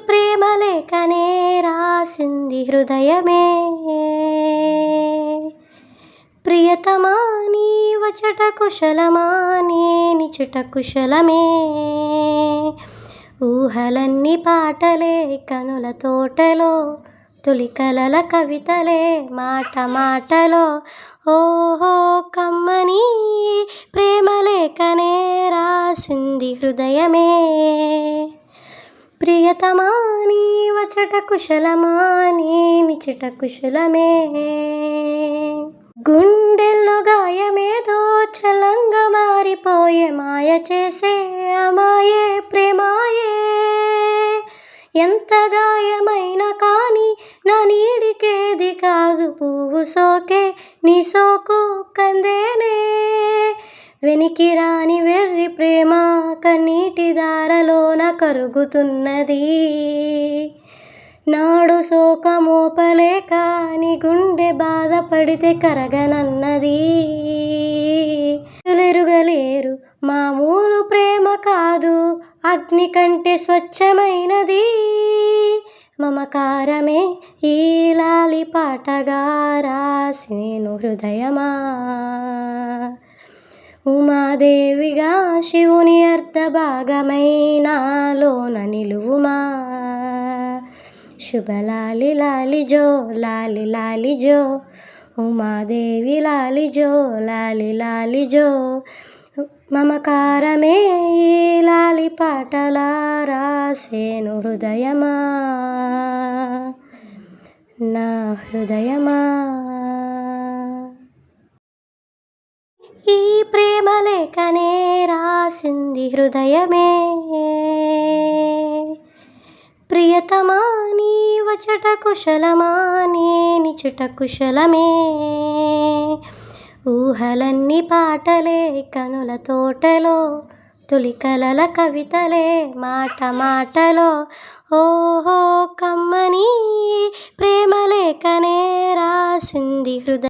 ప్రేమ లేఖనే రాసింది హృదయమే, ప్రియతమా నీ వచట కుశలమా నీ నిచుట కుశలమే. ఊహలన్నీ పాటలే కనుల తోటలో, తొలి కలల కవితలే మాట మాటలో. ఓహో కమ్మని ప్రేమ లేఖనే రాసింది హృదయమే, ప్రియతమా నీ వచట కుశలమా నీ నిచుట కుశలమే. గుండెల్లో గాయమేదో చలంగా మారిపోయే, మాయ చేసే అమాయే ప్రేమాయే. ఎంత గాయమైనా కానీ నా నీడికేది కాదు, పువ్వు సోకే నీ సోకు కందేనే. వెనికి రాని వెర్రి ప్రేమ కన్నీటి దారలోన కరుగుతున్నది, నాడు శోకమోపలేక నీ గుండె బాధపడితే కరగనన్నది. ఎరుగలేరు మామూలు ప్రేమ కాదు, అగ్ని కంటే స్వచ్ఛమైనది. మమకారమే ఈ లాలి పాటగా రాసినేను హృదయమా, ఉమాదేవిగా శివుని అర్ధభాగమైనాలోన నిలువుమా. శుభలాలి లాలి జో లాలి లాలి జో, ఉమాదేవి లాలి జో లాలి లాలి జో. మమకారమే ఈ లాలి పాటలా రాసేను హృదయమా, నా హృదయమా. ఈ ప్రేమ లేఖనే రాసింది హృదయమే, ప్రియతమా నీ వచట కుశలమా నీ నిచుట కుశలమే. ఊహలన్నీ పాటలే కనుల తోటలో, తొలి కలల కవితలే మాట మాటలో. ఓహో కమ్మని ప్రేమ లేఖనే రాసింది హృదయ